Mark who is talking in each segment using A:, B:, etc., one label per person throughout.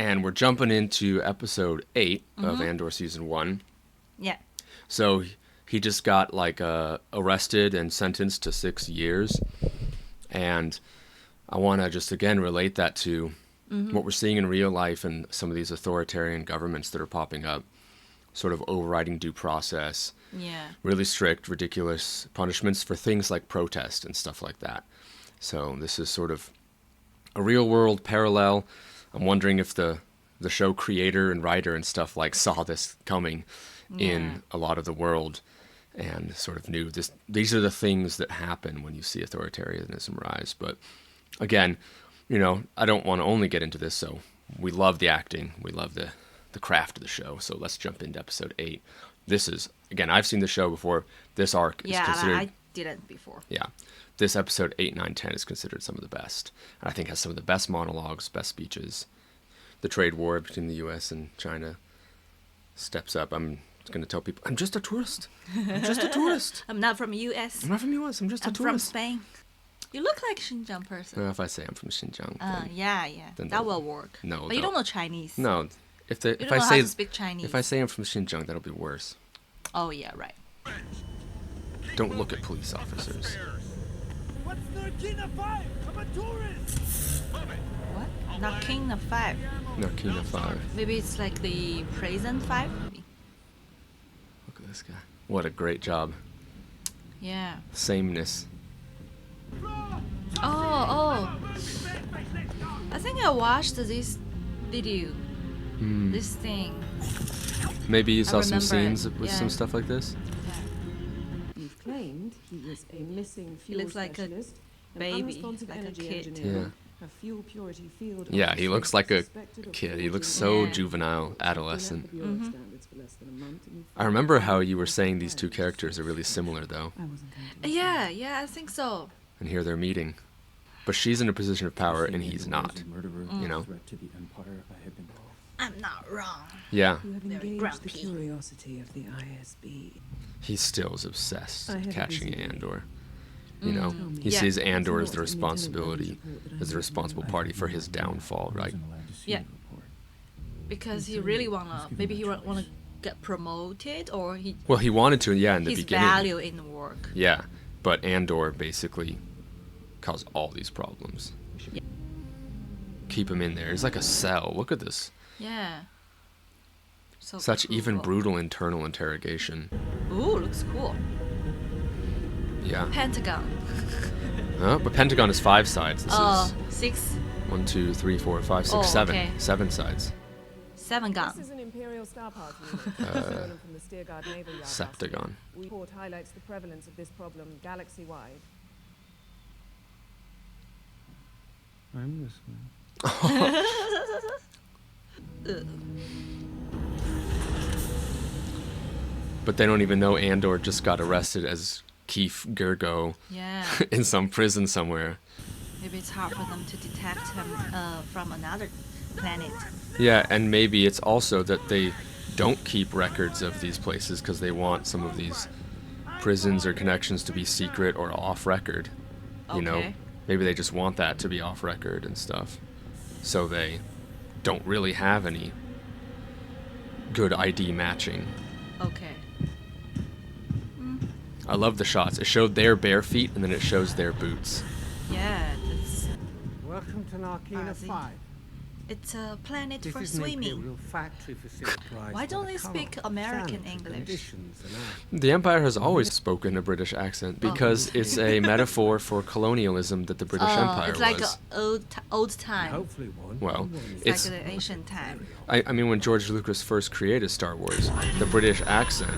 A: And we're jumping into episode 8 of Andor season 1.
B: Yeah.
A: So he just got like arrested and sentenced to 6 years. And I want to just again relate that to what we're seeing in real life and some of these authoritarian governments that are popping up, sort of overriding due process.
B: Yeah.
A: Really strict, ridiculous punishments for things like protest and stuff like that. So this is sort of a real world parallel. I'm wondering if the show creator and writer and stuff like saw this coming in a lot of the world and sort of knew this. These are the things that happen when you see authoritarianism rise. But again, you know, I don't want to only get into this. So we love the acting. We love the craft of the show. So let's jump into episode 8. This is, again, I've seen the show before. This arc is considered...
B: I didn't before.
A: Yeah. This episode 8, 9, 10 is considered some of the best. And I think has some of the best monologues, best speeches. The trade war between the U.S. and China steps up. I'm going to tell people, I'm just a tourist. I'm just a tourist.
B: I'm not from U.S.
A: I'm not from U.S. I'm just a
B: I'm from
A: tourist.
B: Spain. You look like Xinjiang person.
A: Well, if I say I'm from Xinjiang,
B: yeah.
A: then
B: That will work.
A: No,
B: but you don't know Chinese.
A: No.
B: You don't know how to speak Chinese.
A: If I say I'm from Xinjiang, that'll be worse.
B: Oh, yeah, right.
A: Don't look at police officers.
C: What's Narkina 5? I'm a tourist!
B: What? Narkina 5.
A: Narkina 5.
B: Maybe it's like the present 5?
A: Look at this guy. What a great job.
B: Yeah.
A: Sameness.
B: Oh. I think I watched this video. This thing.
A: Maybe you saw some
B: remember
A: scenes
B: it,
A: with some stuff like this?
D: You've claimed he was a missing
B: He
D: fuel
B: looks like a
D: specialist, an
B: baby,
D: unresponsive
B: like a
D: energy
B: kid.
D: engineer, a fuel purity field
A: Yeah, he
D: officer
A: looks like a
D: suspected of
A: kid. He looks
D: forging
A: so
B: Yeah.
A: juvenile, adolescent.
D: the Bureau of Standards for less than a month, and you
A: I remember how you were saying these two characters are really similar, though.
D: I wasn't going to
B: Yeah, I think so.
A: And here they're meeting. But she's in a position of power, and he's not. You know?
E: Threat to the Empire, I have been told.
B: I'm not wrong.
A: Yeah,
D: You have
B: Very
D: engaged the
B: grumpy.
D: curiosity of the ISB.
A: he still is obsessed
D: I have a
A: catching
D: busy day.
A: Andor. You know, he
B: Yeah.
A: sees Andor as
D: It's
A: the
D: not
A: responsibility,
D: in the report that
A: as the
D: I
A: responsible
D: made.
A: party for his downfall,
E: I
A: right?
E: wasn't allowed to see
B: Yeah.
E: the report.
B: Because he really maybe he wanna get promoted, or
A: Well, he wanted to, yeah, in the
B: his
A: beginning.
B: value in the work.
A: Yeah, but Andor basically caused all these problems.
B: Yeah.
A: Keep him in there. It's like a cell. Look at this.
B: Yeah. So
A: Such even
B: cool.
A: brutal internal interrogation.
B: Ooh, looks cool.
A: Yeah.
B: Pentagon.
A: But Pentagon is 5 sides. This
B: Oh,
A: is
B: 6,
A: 1, 2, 3, 4, 5, 6,
B: Oh,
A: 7.
B: okay.
A: 7 sides.
B: 7
F: This
B: gun.
F: is an Imperial Star Park unit stolen from the Steerguard Naval Yard. last
A: Septagon.
F: week. The report highlights the prevalence of this problem galaxy-wide.
E: I'm listening.
A: But they don't even know Andor just got arrested as Keith Gergo
B: Yeah.
A: in some prison somewhere.
B: Maybe it's hard for them to detect him from another planet.
A: Yeah, and maybe it's also that they don't keep records of these places because they want some of these prisons or connections to be secret or off record. You know,
B: Okay.
A: maybe they just want that to be off record and stuff. So they don't really have any good ID matching.
B: Okay.
A: I love the shots. It showed their bare feet and then it shows their boots.
B: Yeah,
C: Welcome to Narkina
B: Ozzy.
C: 5.
B: it's a planet
C: This
B: for
C: is an
B: swimming.
C: Imperial factory facility.
B: Why don't they speak American English?
A: The Empire has always spoken a British accent because it's a metaphor for colonialism that the British Empire
B: it's like
A: was.
B: old time.
C: Hopefully one.
A: Well,
B: It's
A: it's.
B: like the ancient time.
A: I mean, when George Lucas first created Star Wars, the British accent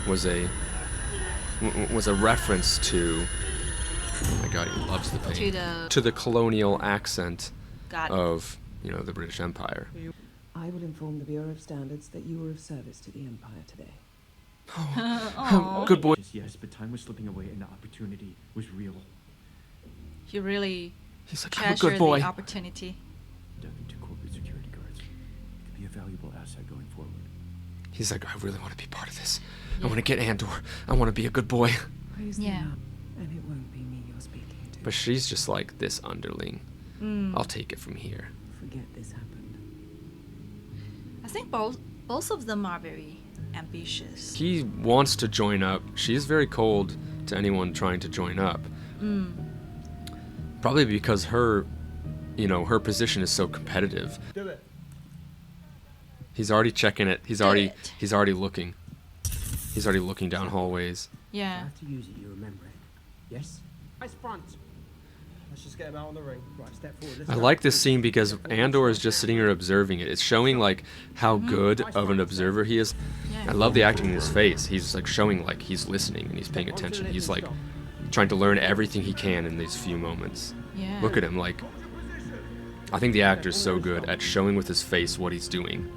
A: was a reference to. Oh my God, he loves the pain. To the colonial accent
B: God.
A: of the British Empire.
D: I will inform the Bureau of Standards that you were of service to the Empire today.
A: Good boy.
E: Yes, but time was slipping away and the opportunity was real.
B: He really
A: He's like, I'm a
B: treasured
A: good boy.
B: the opportunity.
E: Dug into corporate security guards. It could be a valuable asset going forward.
A: He's like, I really want to be part of this. I want to get Andor. I want to be a good boy.
D: Praise the
B: Yeah.
D: Lord, and it won't be me you're speaking to.
A: But she's just like this underling. I'll take it from here.
D: Forget this happened.
B: think both of them are very ambitious.
A: He wants to join up. She's very cold to anyone trying to join up. Probably because her position is so competitive.
C: Do it.
A: He's already checking it. He's already looking. He's already looking down hallways.
B: Yeah.
G: Have to use it, you remember it. Yes?
C: Face front. Let's just get him out on the ring.
G: Right, step forward. Let's
A: I
G: go.
A: like this scene because Andor is just sitting here observing it. It's showing like how good of an observer he is.
B: Yeah.
A: I love the acting in his face. He's like showing like he's listening and he's paying attention. He's like trying to learn everything he can in these few moments.
B: Yeah.
A: Look at him, like I think the actor's so good at showing with his face what he's doing.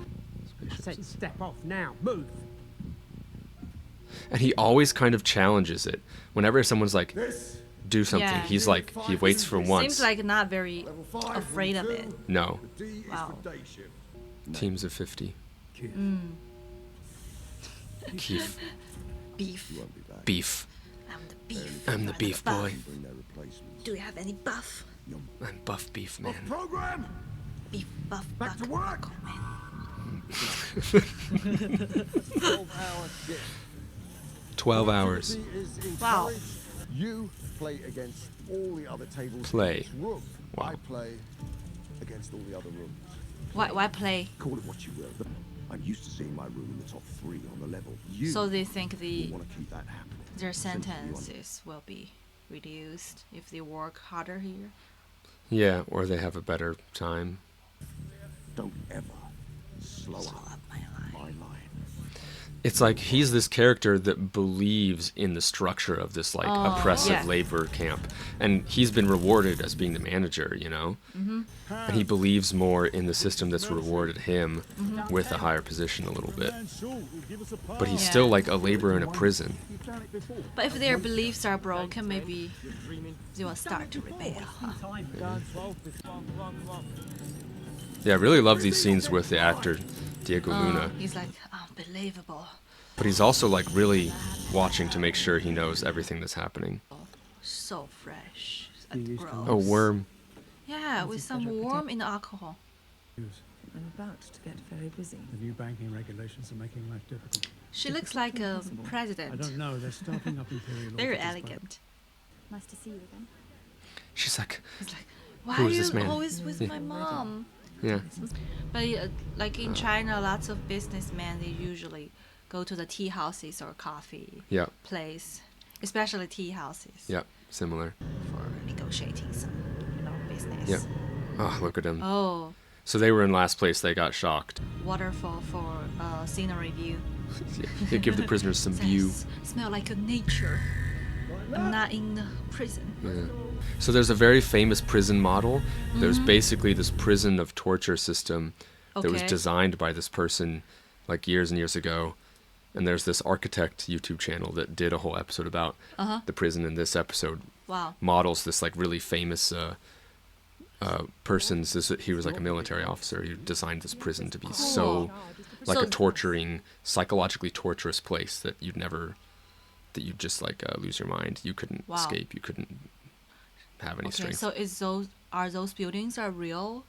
G: Said step off now. Move.
A: And he always kind of challenges it. Whenever someone's like,
C: This.
A: do something,
B: Yeah.
A: he's like, he waits for once.
B: Seems like not very
C: Level 5.
B: afraid of it.
A: No.
C: D is
B: Wow.
C: for day shift.
A: Teams of 50. Keef.
B: Beef.
A: Beef.
B: I'm the beef.
A: I'm the beef
B: buff.
A: boy.
C: Bring their replacements.
B: Do you have any buff?
A: I'm buff beef man.
C: Off program.
B: Beef buff.
C: Back to
B: buck,
C: work.
B: buckle, man.
C: 12-hour shift.
A: 12 hours.
C: Activity is
B: Wow.
C: encouraged. You play against all the other tables
A: Play.
C: in this room.
A: Wow.
C: I play against all the other rooms.
B: Why play?
C: Call it what you will. I'm used to seeing my room in the top 3 on the level. You
B: So they think
C: want to keep that happening.
B: their
C: Simply
B: sentences will be reduced if they work harder here.
A: Yeah, or they have a better time.
C: Don't ever slow up
B: my line.
C: my line.
A: It's like he's this character that believes in the structure of this like oppressive
B: yeah.
A: labor camp, and he's been rewarded as being the manager, you know. And he believes more in the system that's rewarded him with a higher position a little bit. But he's
B: Yeah.
A: still like a laborer in a prison.
B: But if their beliefs are broken, maybe they will start to rebel. Huh?
A: Yeah, I really love these scenes with the actor Diego Luna.
B: He's like unbelievable.
A: But he's also like really watching to make sure he knows everything that's happening.
B: So fresh.
G: You used to
B: Gross.
A: A worm.
B: Yeah, with some worm in the alcohol.
D: I'm about to get very busy.
E: The new banking regulations are making life difficult.
B: She looks like a
E: I
B: president.
E: don't know. They're starting up Imperial.
B: Very
E: offices, but
B: elegant.
H: Nice to see you again.
A: She's like,
B: He's like, why
A: Who
B: are
A: is
B: you
A: this man?
B: always with
A: Yeah.
B: my mom?
A: yeah.
B: But like in China, lots of businessmen, they usually go to the tea houses or coffee
A: Yeah,
B: place, especially tea houses.
A: yeah, similar.
B: For negotiating some, business.
A: Yeah. Oh, look at him.
B: Oh,
A: So they were in last place. They got shocked.
B: waterfall for scenery view.
A: They give the prisoners some view.
B: Smell like a nature. I'm not in the prison.
A: Yeah. So there's a very famous prison model. There's basically this prison of torture system that was
B: Okay.
A: designed by this person like years and years ago. And there's this architect YouTube channel that did a whole episode about the prison, and this episode
B: Wow.
A: models this like really famous person. He was like a military officer. He designed this prison to be so like
B: So-
A: a torturing, psychologically torturous place that you'd just like lose your mind. You couldn't
B: Wow.
A: escape. You couldn't have any
B: Okay,
A: strength.
B: so are those buildings are real?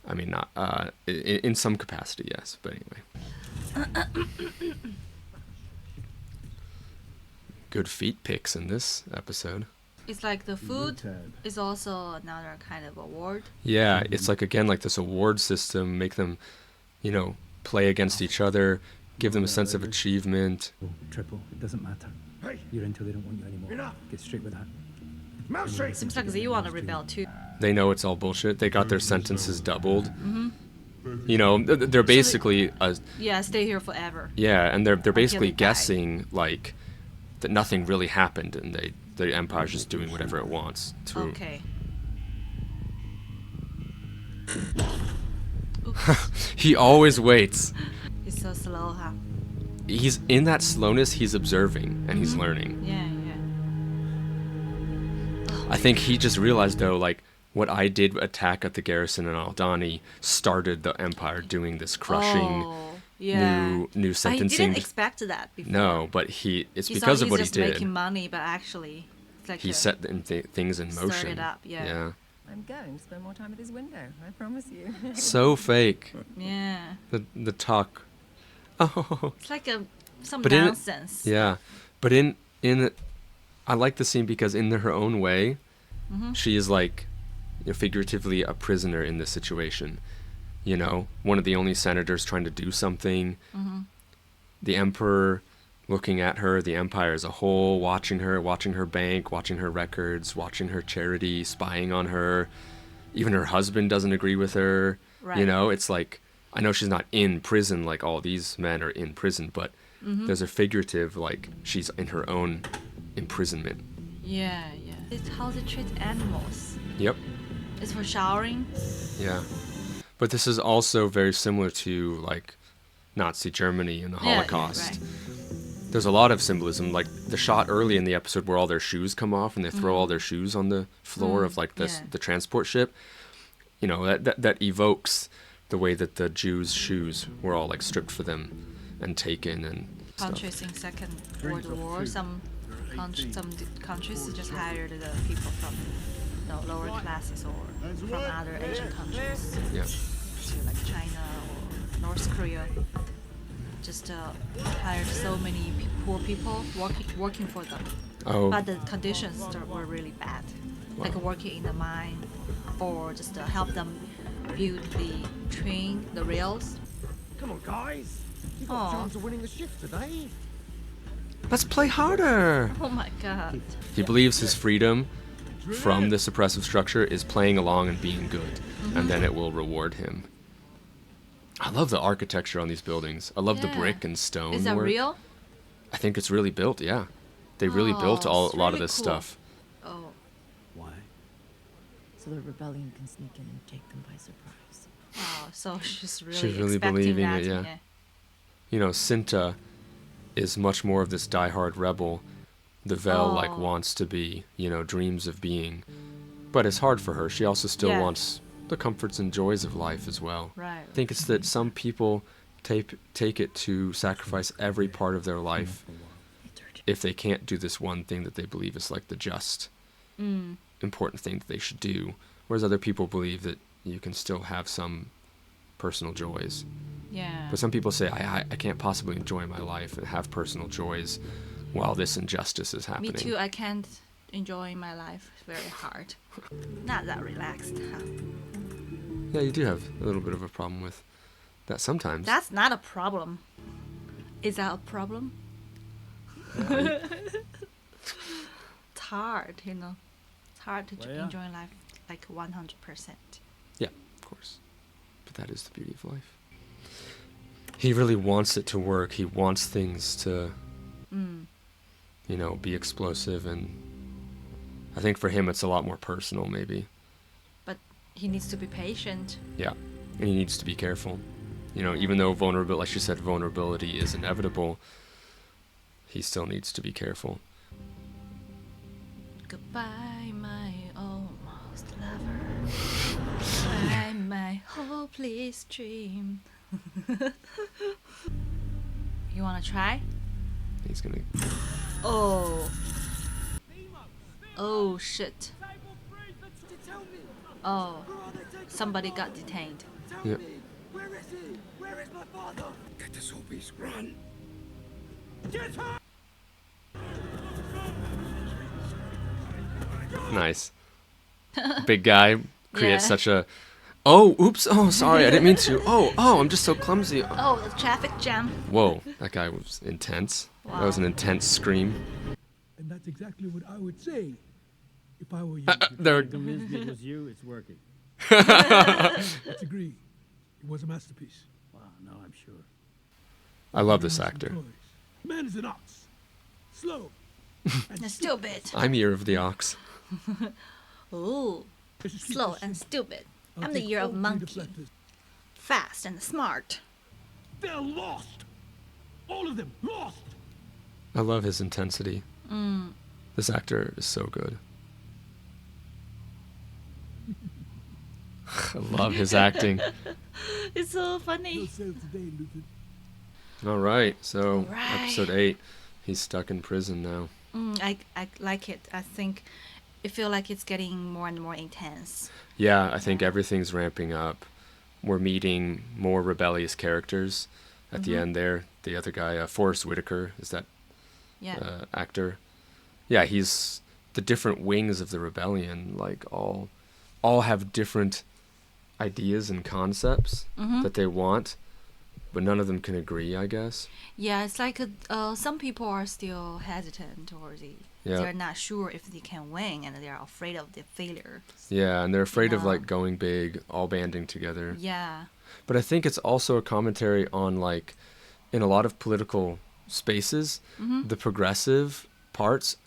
A: I mean, not in some capacity, yes. But anyway, good feet pics in this episode.
B: It's like the food is also another kind of award.
A: Yeah, it's like again like this award system. Make them, play against each other. Give them a sense of achievement.
E: Oh, triple. It doesn't matter.
C: Hey,
E: You're until they don't want you anymore.
C: Enough.
E: Get straight with that.
C: mouth straight.
B: Seems like they want to rebel too.
A: They know it's all bullshit. They got their sentences doubled. They're basically
B: Yeah, stay here forever.
A: and they're basically
B: they die.
A: guessing like that nothing really happened, and the empire's just doing whatever it wants.
B: Okay.
A: He always waits.
B: It's so slow, huh?
A: He's in that slowness. He's observing and he's learning.
B: Yeah, yeah.
A: I think he just realized though, like what I did attack at the garrison in Aldani started the empire doing this crushing
B: Yeah.
A: new
B: But he
A: sentencing.
B: didn't expect that before.
A: No, but it's
B: He
A: because
B: thought
A: of what he
B: he's just
A: did.
B: making money, but actually, it's like
A: He set things in
B: stirred
A: motion.
B: it up, yeah.
F: I'm going to spend more time at this window, I promise you.
A: So fake.
B: Yeah.
A: the talk. Oh,
B: It's like some
A: But in it-
B: nonsense.
A: yeah. But in I like the scene because in her own way, she is like, figuratively a prisoner in this situation. One of the only senators trying to do something. The emperor looking at her, the empire as a whole, watching her bank, watching her records, watching her charity, spying on her. Even her husband doesn't agree with her.
B: Right.
A: It's like, I know she's not in prison like all these men are in prison, but there's a figurative, like, she's in her own imprisonment.
B: Yeah. It's how they treat animals.
A: Yep.
B: It's for showering.
A: Yeah. But this is also very similar to, like, Nazi Germany and the
B: Yeah,
A: Holocaust.
B: right.
A: There's a lot of symbolism, like the shot early in the episode where all their shoes come off and they throw all their shoes on the floor of, like,
B: yeah.
A: the transport ship. That evokes the way that the Jews' shoes were all, like, stripped for them and taken and stuff.
B: Countries in Second World War, some countries just hired the people from lower classes or from other Asian countries,
A: Yeah.
B: to like China or North Korea. Just hired so many poor people working for them.
A: Oh,
B: But the conditions were really bad, like working in the mine, or just help them build the train, the rails.
G: Come on, guys. You got
B: Aw.
G: a chance of winning the shift today.
A: let's play harder.
B: Oh my god.
A: He believes his freedom from this oppressive structure is playing along and being good, and then it will reward him. I love the architecture on these buildings. I love the
B: Yeah.
A: brick and stone
B: Is that
A: work.
B: real?
A: I think it's really built, yeah. They really built a
B: it's
A: lot of
B: really
A: this
B: cool.
A: stuff.
B: Oh.
E: Why?
H: So the rebellion can sneak in and take them by surprise.
B: Oh, so she's really,
A: She's really
B: expecting
A: believing
B: that.
A: it, yeah. Cinta is much more of this diehard rebel. The Vel, like,
B: Oh.
A: wants to be, dreams of being. But it's hard for her. She also still
B: Yeah.
A: wants the comforts and joys of life as well.
B: Right.
A: I think it's that some people take it to sacrifice every part of their life if they can't do this one thing that they believe is, like, the just important thing that they should do. Whereas other people believe that you can still have some personal joys.
B: Yeah.
A: But some people say, I can't possibly enjoy my life and have personal joys while this injustice is happening.
B: Me too. I can't enjoy my life. It's very hard. Not that relaxed. Huh?
A: Yeah, you do have a little bit of a problem with that sometimes.
B: That's not a problem. Is that a problem? It's hard, It's hard to
E: Well, yeah.
B: enjoy life like 100%.
A: Yeah, of course. But that is the beauty of life. He really wants it to work. He wants things to, be explosive. And I think for him it's a lot more personal, maybe.
B: But he needs to be patient.
A: Yeah. And he needs to be careful. Even though like she said, vulnerability is inevitable, he still needs to be careful.
B: Goodbye, my almost lover. Goodbye, my hopeless dream. You wanna try?
A: He's gonna...
B: Oh. Oh shit. Oh. Somebody got detained.
A: Yeah.
C: Get this whole piece. Run.
A: Nice. Big guy creates
B: Yeah.
A: such a... Oh, oops. Oh, sorry. I didn't mean to. Oh, I'm just so clumsy.
B: Oh, the traffic jam.
A: Whoa, that guy was intense. That was an intense scream.
I: And that's exactly what I would say if I were you.
A: There.
E: Convinced me it was you, it's working.
I: Let's agree. It was a masterpiece.
E: Wow, no, I'm sure.
A: I love this actor.
I: Man is an ox. Slow.
B: And stupid.
A: I'm Year of the Ox.
B: Ooh. Slow and stupid. I'm the year of monkey. Fast and smart.
I: They're lost. All of them lost.
A: I love his intensity. This actor is so good. I love his acting.
B: It's so funny.
I: Sail today, Luther.
A: All right, so
B: Alright.
A: episode 8. He's stuck in prison now.
B: I like it. I think it feels like it's getting more and more intense.
A: Yeah, I think everything's ramping up. we're meeting more rebellious characters at the end there. The other guy, Forrest Whitaker, is that actor. Yeah, he's the different wings of the rebellion, like all have different ideas and concepts that they want, but none of them can agree, I guess.
B: Yeah, it's like some people are still hesitant, or they're not sure if they can win, and they're afraid of the failure.
A: Yeah, and they're afraid of like going big, all banding together.
B: Yeah.
A: But I think it's also a commentary on, like, in a lot of political spaces, the progressive parts,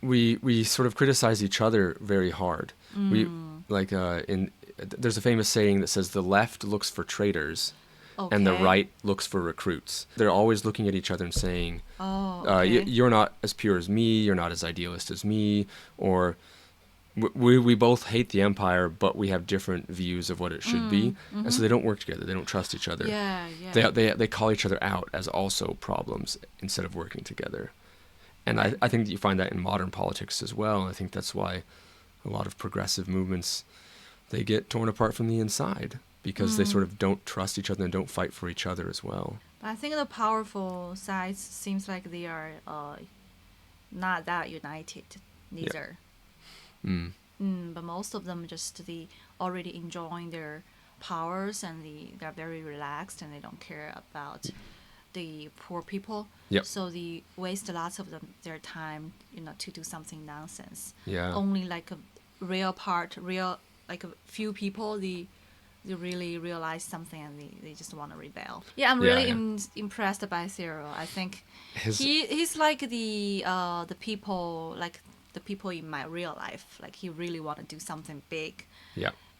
A: we sort of criticize each other very hard. We like there's a famous saying that says the left looks for traitors. Okay. And the right looks for recruits. They're always looking at each other and saying, you're not as pure as me, you're not as idealist as me, or we both hate the Empire, but we have different views of what it should be. And so they don't work together. They don't trust each other. They call each other out as also problems instead of working together. And I think that you find that in modern politics as well. I think that's why a lot of progressive movements, they get torn apart from the inside, because they sort of don't trust each other and don't fight for each other as well.
B: But I think the powerful sides seems like they are not that united, neither. But most of them just already enjoying their powers, and they're very relaxed, and they don't care about the poor people. So they waste lots of their time, to do something nonsense. Only like a like a few people, they really realize something, and they just want to rebel. Yeah, I'm really impressed by Cyril. I think he's like the people, like the people in my real life. Like, he really want to do something big.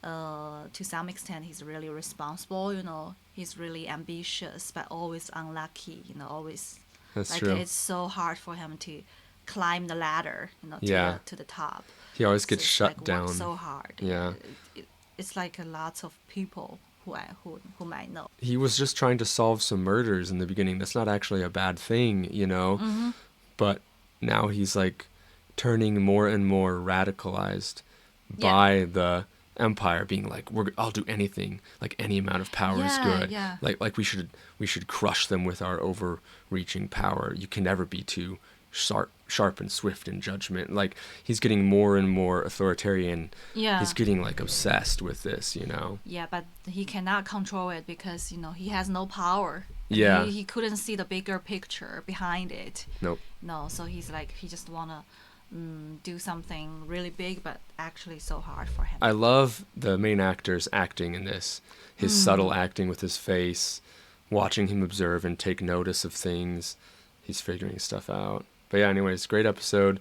B: To some extent, he's really responsible. He's really ambitious, but always unlucky. Always. That's like, true. It's so hard for him to climb the ladder. To the top. He always gets shut down. Work so hard. It's like lots of people whom I know.
A: He was just trying to solve some murders in the beginning. That's not actually a bad thing, But now he's like turning more and more radicalized by the Empire, being like, I'll do anything, like any amount of power is good. Like we should crush them with our overreaching power. You can never be too sharp and swift in judgment. Like, he's getting more and more authoritarian. He's getting like obsessed with this,
B: but he cannot control it because he has no power. He couldn't see the bigger picture behind it. So he's like, he just wanna do something really big, but actually so hard for him.
A: I love the main actor's acting in this, his subtle acting with his face, watching him observe and take notice of things. He's figuring stuff out. But yeah, anyways, great episode.